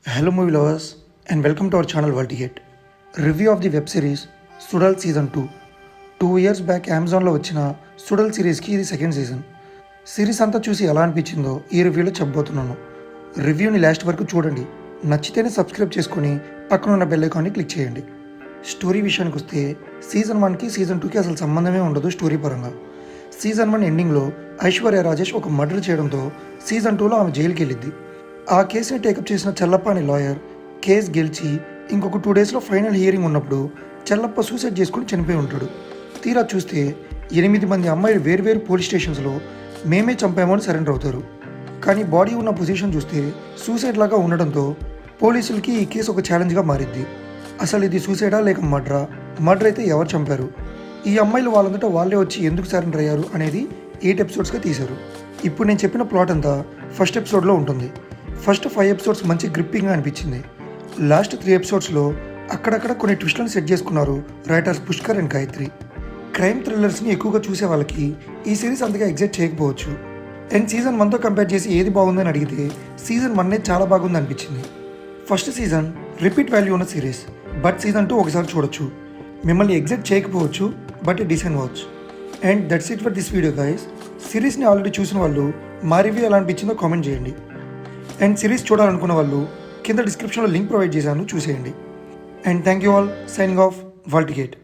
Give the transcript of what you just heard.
Hello movie lovers and welcome to our channel Vertigate. Review of the web series Sudal Season 2. 2 years back అమెజాన్లో వచ్చిన సుడల్ సిరీస్కి ఇది second season. Series అంతా చూసి ఎలా అనిపించిందో ఈ రివ్యూలో చెప్పబోతున్నాను. రివ్యూని లాస్ట్ వరకు చూడండి. నచ్చితేనే సబ్స్క్రైబ్ చేసుకొని పక్కన ఉన్న బెల్ ఐకాన్ని క్లిక్ చేయండి. స్టోరీ విషయానికి వస్తే సీజన్ 1కి సీజన్ 2కి అసలు సంబంధమే ఉండదు స్టోరీ పరంగా. సీజన్ 1 ఎండింగ్లో ఐశ్వర్య రాజేష్ ఒక మర్డర్ చేయడంతో సీజన్ 2లో ఆమె జైలుకి వెళ్ళిద్ది. ఆ కేసుని టేకప్ చేసిన చెల్లప్ప అనే లాయర్ కేసు గెలిచి ఇంకొక 2 డేస్లో ఫైనల్ హియరింగ్ ఉన్నప్పుడు చెల్లప్ప సూసైడ్ చేసుకుని చనిపోయి ఉంటాడు. తీరా చూస్తే 8 మంది అమ్మాయిలు వేర్వేరు పోలీస్ స్టేషన్స్లో మేమే చంపామని సరెండర్ అవుతారు. కానీ బాడీ ఉన్న పొజిషన్ చూస్తే సూసైడ్ లాగా ఉండడంతో పోలీసులకి ఈ కేసు ఒక ఛాలెంజ్గా మారిద్ది. అసలు ఇది సూసైడా లేక మర్డర్ అయితే ఎవరు చంపారు, ఈ అమ్మాయిలు వాళ్ళంతటా వాళ్ళే వచ్చి ఎందుకు సరెండర్ అయ్యారు అనేది 8 ఎపిసోడ్స్గా తీశారు. ఇప్పుడు నేను చెప్పిన ప్లాట్ అంతా ఫస్ట్ ఎపిసోడ్లో ఉంటుంది. ఫస్ట్ 5 ఎపిసోడ్స్ మంచి గ్రిప్పింగ్గా అనిపించింది. లాస్ట్ 3 ఎపిసోడ్స్లో అక్కడక్కడ కొన్ని ట్విస్ట్లను సెట్ చేసుకున్నారు writers Pushkar and Gayatri. Crime థ్రిల్లర్స్ని ఎక్కువగా చూసే వాళ్ళకి ఈ సిరీస్ అంతగా ఎగ్జైట్ చేయకపోవచ్చు. అండ్ సీజన్ 1తో కంపేర్ చేసి ఏది బాగుందని అడిగితే సీజన్ 1 చాలా బాగుంది అనిపించింది. ఫస్ట్ సీజన్ రిపీట్ వాల్యూ ఉన్న సిరీస్, బట్ సీజన్ 2 ఒకసారి చూడొచ్చు. మిమ్మల్ని ఎగ్జైట్ చేయకపోవచ్చు, but decent watch. And that's it for this video guys. సిరీస్ని ఆల్రెడీ చూసిన వాళ్ళు మా రివ్యూ ఎలా అనిపించిందో కామెంట్ చేయండి. అండ్ సిరీస్ చూడాలనుకున్న వాళ్ళు కింద డిస్క్రిప్షన్లో లింక్ ప్రొవైడ్ చేశాను, చూసేయండి. And thank you all. Signing off, Vertigate.